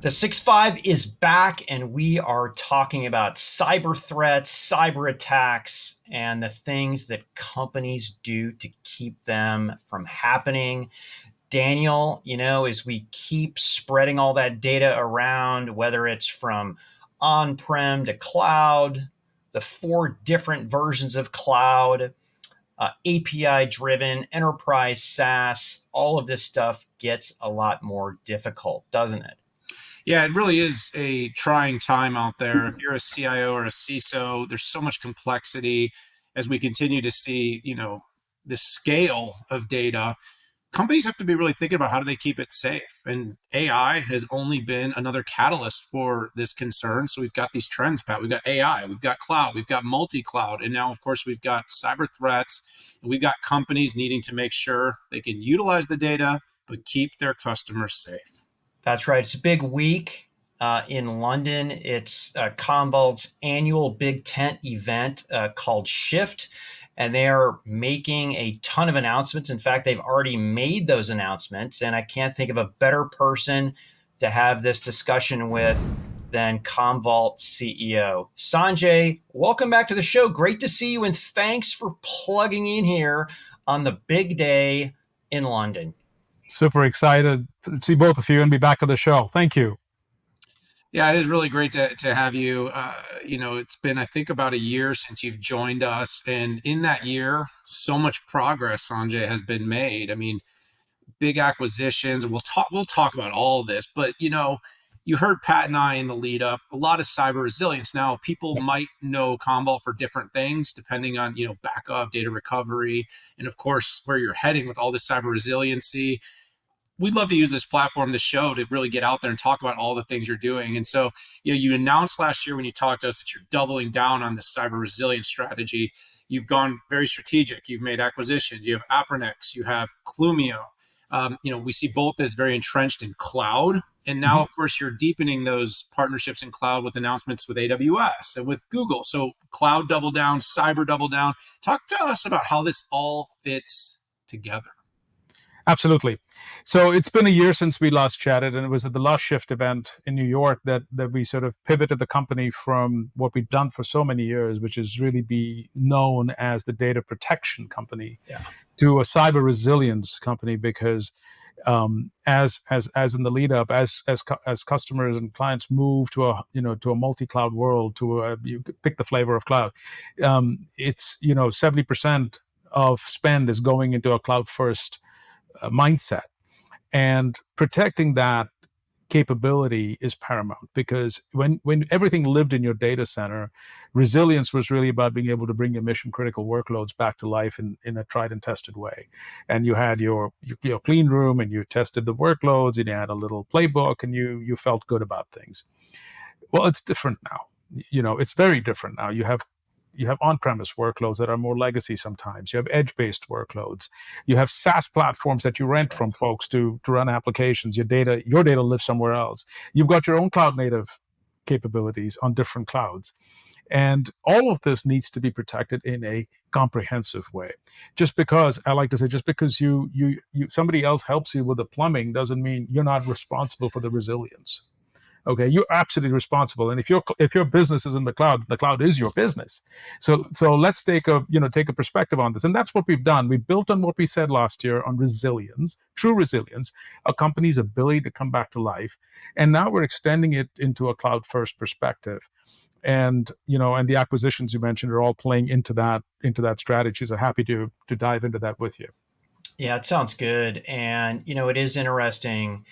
The 6.5 is back, and we are talking about cyber threats, cyber attacks, and the things that companies do to keep them from happening. Daniel, as we keep spreading all that data around, whether it's from on-prem to cloud, the 4 different versions of cloud, API-driven, enterprise SaaS, all of this stuff gets a lot more difficult, doesn't it? Yeah, it really is a trying time out there. If you're a CIO or a CISO, there's so much complexity as we continue to see, the scale of data. Companies have to be really thinking about how do they keep it safe. And AI has only been another catalyst for this concern. So we've got these trends, Pat. We've got AI, we've got cloud, we've got multi-cloud, and now, of course, we've got cyber threats. And we've got companies needing to make sure they can utilize the data, but keep their customers safe. That's right. It's a big week in London. It's Commvault's annual big tent event called SHIFT, and they are making a ton of announcements. In fact, they've already made those announcements, and I can't think of a better person to have this discussion with than Commvault CEO. Sanjay, welcome back to the show. Great to see you, and thanks for plugging in here on the big day in London. Super excited to see both of you and be back on the show. Thank you. Yeah, it is really great to have you. It's been, I think, about a year since you've joined us. And in that year, so much progress, Sanjay, has been made. I mean, big acquisitions. We'll talk about all of this. But, you heard Pat and I in the lead up, a lot of cyber resilience. Now, people might know Commvault for different things, depending on, backup, data recovery, and of course, where you're heading with all this cyber resiliency. We'd love to use this platform, this show, to really get out there and talk about all the things you're doing. And so, you announced last year when you talked to us that you're doubling down on this cyber resilience strategy. You've gone very strategic. You've made acquisitions. You have Appranix. You have Clumio. We see both as very entrenched in cloud. And now, of course, you're deepening those partnerships in cloud with announcements with AWS and with Google. So cloud double down, cyber double down. Talk to us about how this all fits together. Absolutely. So it's been a year since we last chatted, and it was at the last SHIFT event in New York that we sort of pivoted the company from what we've done for so many years, which is really be known as the data protection company, to a cyber resilience company, because as in the lead up, as customers and clients move to a multi-cloud world, you pick the flavor of cloud, it's 70% of spend is going into a cloud first mindset, and protecting that capability is paramount, because when everything lived in your data center, resilience was really about being able to bring your mission critical workloads back to life in a tried and tested way. And you had your clean room, and you tested the workloads, and you had a little playbook, and you felt good about things. Well, it's different now. It's very different now. You have on-premise workloads that are more legacy sometimes. You have edge-based workloads. You have SaaS platforms that you rent from folks to run applications. Your data lives somewhere else. You've got your own cloud-native capabilities on different clouds. And all of this needs to be protected in a comprehensive way. Just because, I like to say, just because you somebody else helps you with the plumbing doesn't mean you're not responsible for the resilience. Okay, you're absolutely responsible, and if your business is in the cloud is your business. So let's take a perspective on this, and that's what we've done. We built on what we said last year on resilience, true resilience, a company's ability to come back to life, and now we're extending it into a cloud first perspective. And the acquisitions you mentioned are all playing into that strategy. So happy to dive into that with you. Yeah, it sounds good, and it is interesting.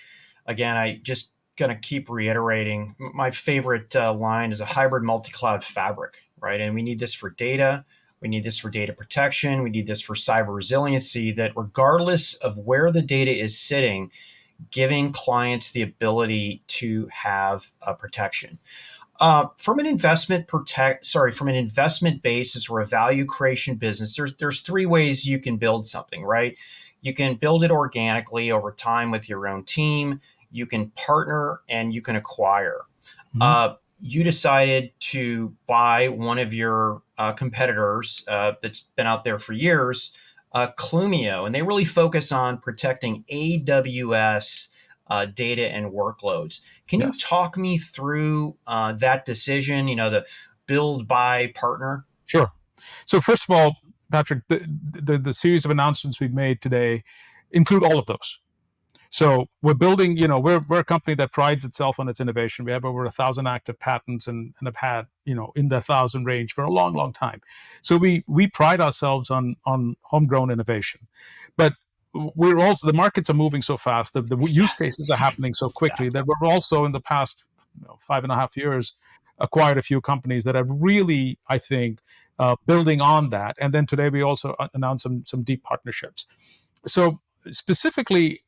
Again, I just going to keep reiterating, my favorite line is a hybrid multi-cloud fabric, right? And we need this for data. We need this for data protection. We need this for cyber resiliency, that regardless of where the data is sitting, giving clients the ability to have protection. From an investment basis or a value creation business, there's 3 ways you can build something, right? You can build it organically over time with your own team. You can partner, and you can acquire. You decided to buy one of your competitors that's been out there for years, Clumio, and they really focus on protecting AWS data and workloads. Can you Yes. talk me through that decision, the build, buy, partner? Sure. So first of all, Patrick, the series of announcements we've made today include all of those. So we're building, we're a company that prides itself on its innovation. We have over 1,000 active patents and have had, in the 1,000 range for a long, long time. So we pride ourselves on homegrown innovation. But we're also, the markets are moving so fast, the use cases are happening so quickly that we're also in the past 5.5 years acquired a few companies that have really, I think, building on that. And then today we also announced some deep partnerships. So specifically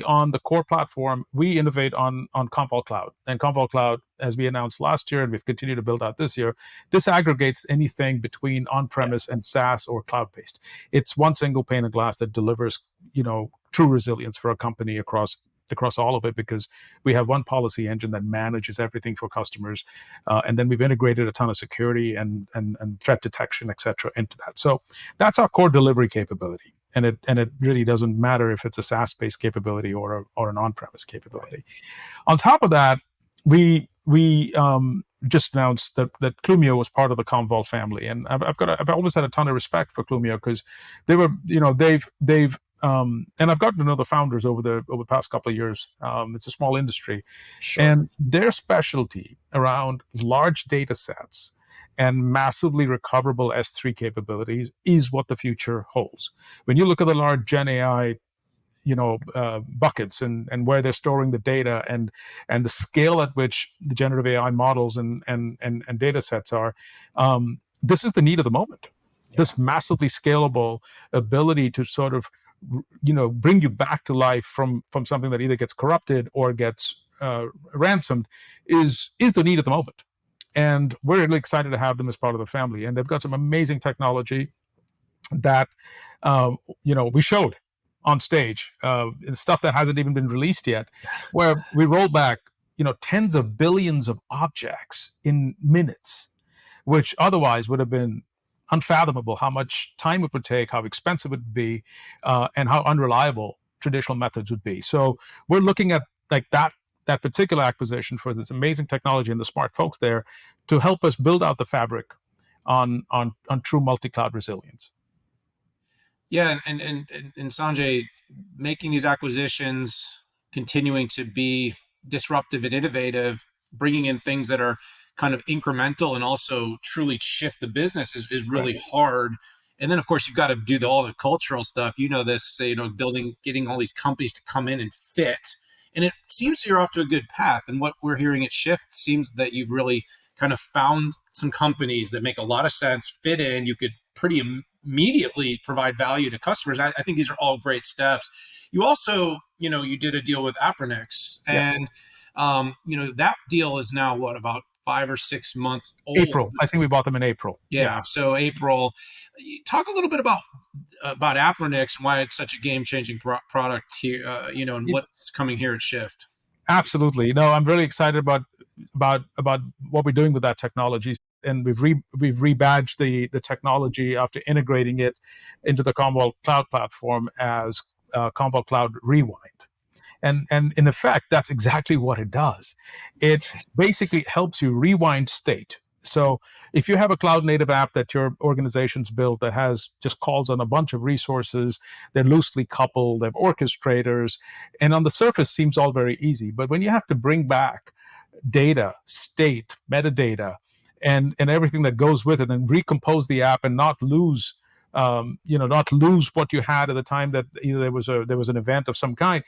on the core platform, we innovate on Commvault Cloud. And Commvault Cloud, as we announced last year and we've continued to build out this year, disaggregates anything between on-premise and SaaS or cloud-based. It's one single pane of glass that delivers, true resilience for a company across all of it, because we have one policy engine that manages everything for customers, and then we've integrated a ton of security and threat detection, et cetera, into that. So that's our core delivery capability. And it really doesn't matter if it's a SaaS-based capability or an on-premise capability. On top of that, we just announced that Clumio was part of the Commvault family, and I've always had a ton of respect for Clumio because they were, they've and I've gotten to know the founders over the past couple of years. It's a small industry, Sure. and their specialty around large data sets and massively recoverable S3 capabilities is what the future holds. When you look at the large Gen AI, buckets and where they're storing the data and the scale at which the generative AI models and data sets are, this is the need of the moment. Yeah. This massively scalable ability to sort of, bring you back to life from something that either gets corrupted or gets ransomed is the need of the moment. And we're really excited to have them as part of the family. And they've got some amazing technology that, we showed on stage, stuff that hasn't even been released yet, where we rolled back, tens of billions of objects in minutes, which otherwise would have been unfathomable how much time it would take, how expensive it would be, and how unreliable traditional methods would be. So we're looking at like that particular acquisition for this amazing technology and the smart folks there to help us build out the fabric on true multi-cloud resilience. Yeah, and Sanjay, making these acquisitions, continuing to be disruptive and innovative, bringing in things that are kind of incremental and also truly shift the business is really hard. And then, of course, you've got to do all the cultural stuff. This, getting all these companies to come in and fit. And it seems you're off to a good path. And what we're hearing at Shift seems that you've really kind of found some companies that make a lot of sense, fit in. You could pretty immediately provide value to customers. I think these are all great steps. You also, you did a deal with Appranix, and that deal is now about 5 or 6 months old. April. I think we bought them in April. Yeah. So April. Talk a little bit about Appranix and why it's such a game-changing product here, and what's coming here at Shift. Absolutely. No, I'm really excited about what we're doing with that technology. And we've rebadged the technology after integrating it into the Commvault Cloud platform as Commvault Cloud Rewind. And in effect, that's exactly what it does. It basically helps you rewind state. So if you have a cloud native app that your organization's built that has just calls on a bunch of resources, they're loosely coupled, they have orchestrators, and on the surface seems all very easy. But when you have to bring back data, state, metadata, and everything that goes with it, and recompose the app and not lose what you had at the time that either there was an event of some kind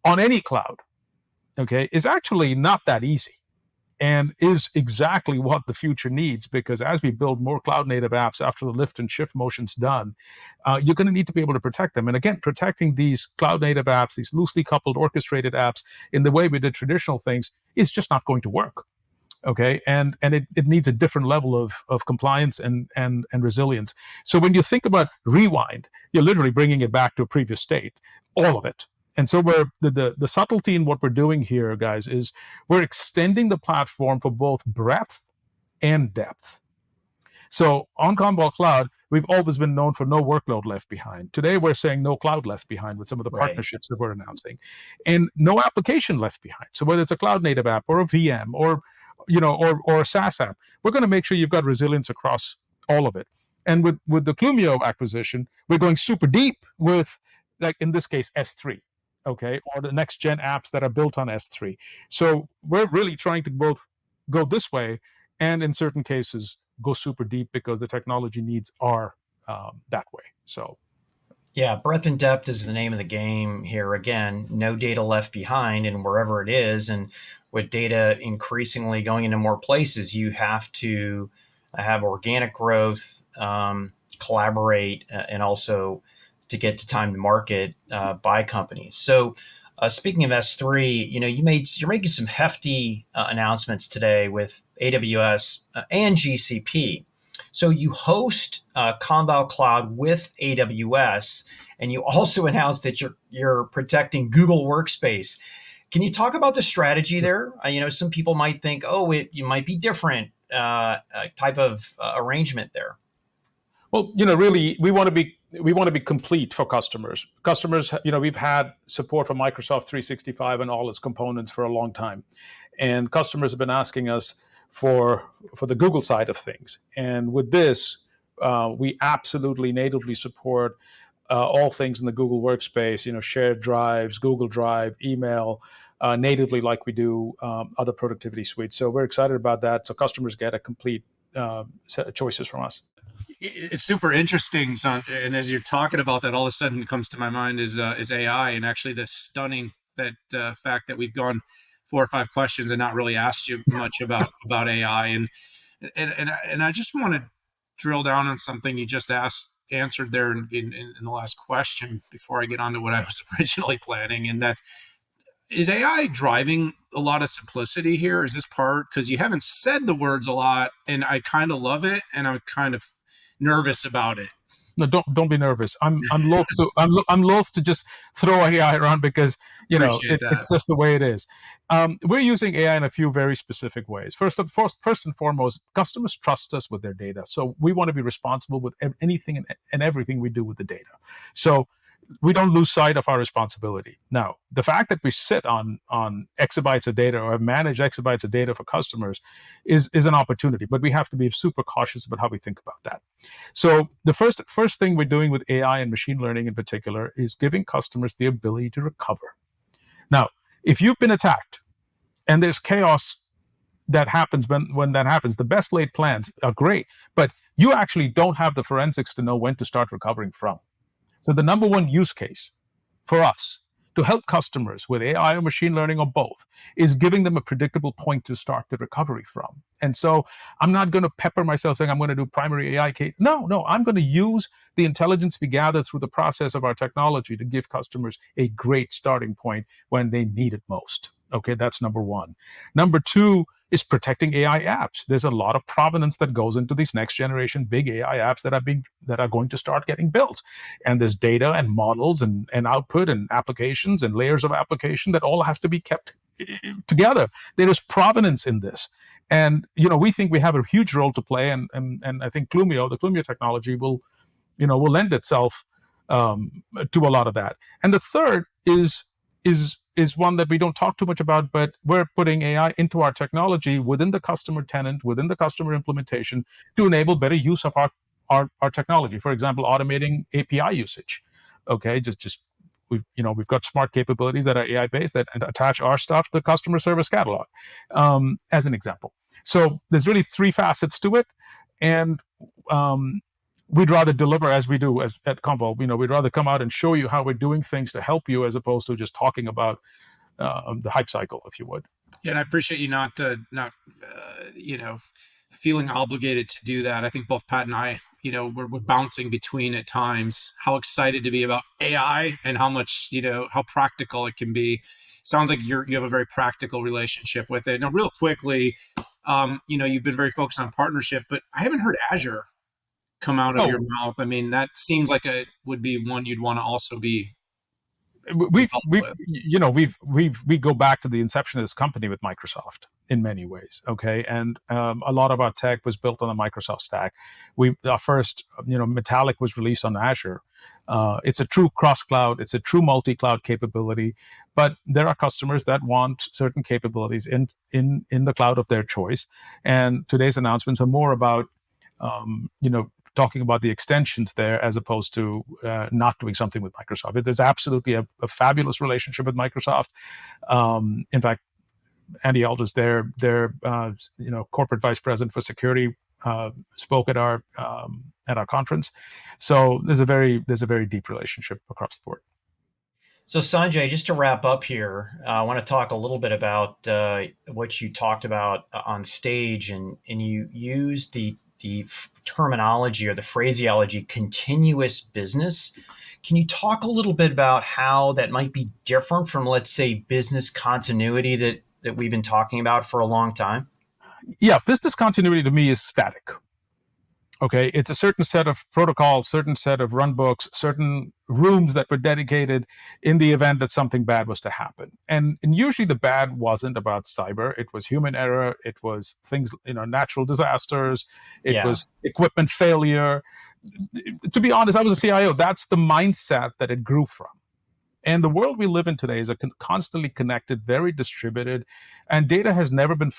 on any cloud, okay, is actually not that easy, and is exactly what the future needs, because as we build more cloud native apps after the lift and shift motion's done, you're going to need to be able to protect them. And again, protecting these cloud native apps, these loosely coupled orchestrated apps in the way we did traditional things is just not going to work. Okay, and it needs a different level of compliance and resilience. So when you think about rewind, you're literally bringing it back to a previous state, all of it. And so the subtlety in what we're doing here, guys, is we're extending the platform for both breadth and depth. So on Commvault Cloud, we've always been known for no workload left behind. Today, we're saying no cloud left behind with some of the Right. partnerships that we're announcing, and no application left behind. So whether it's a cloud native app or a VM or or a SaaS app, we're going to make sure you've got resilience across all of it. And with the Clumio acquisition, we're going super deep with, like in this case, S3, okay, or the next gen apps that are built on S3. So we're really trying to both go this way and in certain cases go super deep because the technology needs are that way. So Yeah, breadth and depth is the name of the game here. Again, no data left behind, and wherever it is, and with data increasingly going into more places, you have to have organic growth, collaborate, and also to get to time to market by companies. So, speaking of S3, you're making some hefty announcements today with AWS and GCP. So you host Commvault Cloud with AWS, and you also announced that you're protecting Google Workspace. Can you talk about the strategy there? Some people might think, oh, it might be different type of arrangement there. well, really, we want to be complete for customers. Customers, we've had support for Microsoft 365 and all its components for a long time, and customers have been asking us for the Google side of things. And with this, we absolutely natively support all things in the Google Workspace. Shared drives, Google Drive, email. Natively, like we do other productivity suites. So we're excited about that. So customers get a complete set of choices from us. It's super interesting, son. And as you're talking about that, all of a sudden comes to my mind is AI, and actually the stunning fact that we've gone 4 or 5 questions and not really asked you much about AI. And I just want to drill down on something you just answered there in the last question before I get on to what I was originally planning, and that's, is AI driving a lot of simplicity here? Is this part, because you haven't said the words a lot, and I kind of love it, and I'm kind of nervous about it. No, don't be nervous. I'm loath to just throw AI around because Appreciate that. it's just the way it is. We're using AI in a few very specific ways. First and foremost, customers trust us with their data, so we want to be responsible with anything and everything we do with the data. So we don't lose sight of our responsibility. Now, the fact that we sit on exabytes of data or manage exabytes of data for customers is an opportunity, but we have to be super cautious about how we think about that. So the first thing we're doing with AI and machine learning in particular is giving customers the ability to recover. Now, if you've been attacked and there's chaos that happens when that happens, the best laid plans are great, but you actually don't have the forensics to know when to start recovering from. So the number one use case for us to help customers with AI or machine learning or both is giving them a predictable point to start the recovery from. And so I'm not going to pepper myself saying I'm going to do primary AI case. No, I'm going to use the intelligence we gather through the process of our technology to give customers a great starting point when they need it most. Okay, that's number one. Number two is protecting AI apps. There's a lot of provenance that goes into these next generation big AI apps that are going to start getting built. And there's data and models and output and applications and layers of application that all have to be kept together. There is provenance in this. And we think we have a huge role to play, and I think the Clumio technology will lend itself to a lot of that. And the third is one that we don't talk too much about, but we're putting AI into our technology within the customer tenant, within the customer implementation, to enable better use of our technology. For example, automating API usage. Okay, we've got smart capabilities that are AI based that attach our stuff to the customer service catalog, as an example. So there's really 3 facets to it, and we'd rather deliver as we do at Commvault. We'd rather come out and show you how we're doing things to help you, as opposed to just talking about the hype cycle, if you would. Yeah, and I appreciate you not feeling obligated to do that. I think both Pat and I, we're bouncing between at times how excited to be about AI and how much, how practical it can be. Sounds like you have a very practical relationship with it. Now, real quickly, you've been very focused on partnership, but I haven't heard Azure come out of your mouth. I mean, that seems like it would be one you'd want to also be We go back to the inception of this company with Microsoft in many ways. Okay, and a lot of our tech was built on the Microsoft stack. Our first Metallic was released on Azure. It's a true cross cloud. It's a true multi cloud capability. But there are customers that want certain capabilities in the cloud of their choice. And today's announcements are more about talking about the extensions there as opposed to not doing something with Microsoft. It is absolutely a fabulous relationship with Microsoft. In fact, Andy Alders, their corporate vice president for security, spoke at our conference. So there's a very deep relationship across the board. So Sanjay, just to wrap up here, I want to talk a little bit about what you talked about on stage, and you used the terminology or the phraseology continuous business. Can you talk a little bit about how that might be different from, let's say, business continuity that we've been talking about for a long time? Yeah, business continuity to me is static. Okay, it's a certain set of protocols, certain set of run books, certain rooms that were dedicated in the event that something bad was to happen. And usually the bad wasn't about cyber. It was human error. It was things, natural disasters. It was equipment failure. To be honest, I was a CIO. That's the mindset that it grew from. And the world we live in today is a constantly connected, very distributed, and data has never been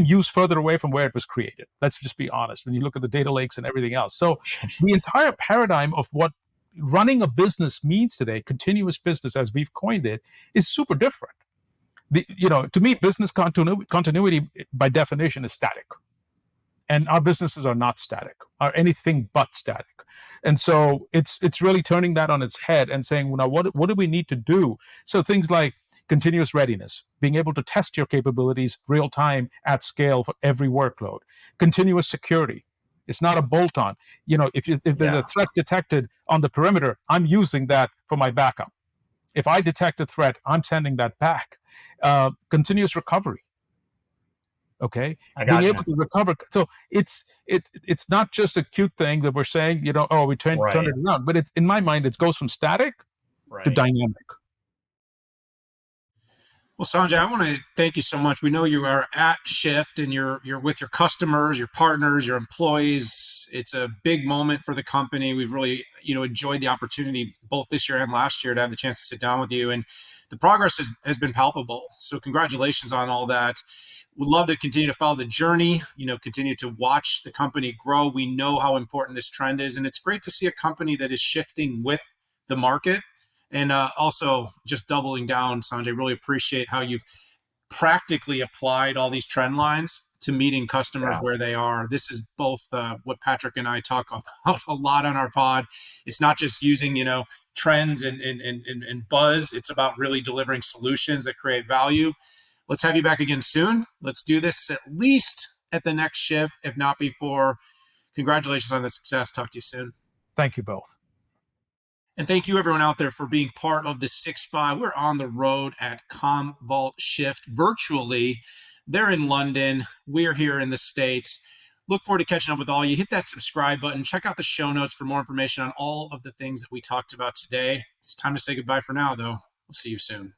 used further away from where it was created. Let's just be honest. When you look at the data lakes and everything else, so the entire paradigm of what running a business means today, continuous business as we've coined it, is super different. To me, business continuity by definition is static. And our businesses are not static, are anything but static. And so it's really turning that on its head and saying, well, now what do we need to do? So things like continuous readiness, being able to test your capabilities real time at scale for every workload, continuous security. It's not a bolt-on. If there's a threat detected on the perimeter, I'm using that for my backup. If I detect a threat, I'm sending that back. Continuous recovery. Okay, being able to recover. So it's not just a cute thing that we're saying, we turn it around. But in my mind, it goes from static to dynamic. Well, Sanjay, I want to thank you so much. We know you are at Shift and you're with your customers, your partners, your employees. It's a big moment for the company. We've really, enjoyed the opportunity both this year and last year to have the chance to sit down with you. And the progress has been palpable. So congratulations on all that. We'd love to continue to follow the journey, continue to watch the company grow. We know how important this trend is. And it's great to see a company that is shifting with the market. And also just doubling down, Sanjay, really appreciate how you've practically applied all these trend lines to meeting customers where they are. This is both what Patrick and I talk about a lot on our pod. It's not just using, trends and buzz. It's about really delivering solutions that create value. Let's have you back again soon. Let's do this at least at the next Shift, if not before. Congratulations on the success. Talk to you soon. Thank you both. And thank you everyone out there for being part of the 6-5. We're on the road at Commvault SHIFT virtually. They're in London. We're here in the States. Look forward to catching up with all you. Hit that subscribe button. Check out the show notes for more information on all of the things that we talked about today. It's time to say goodbye for now, though. We'll see you soon.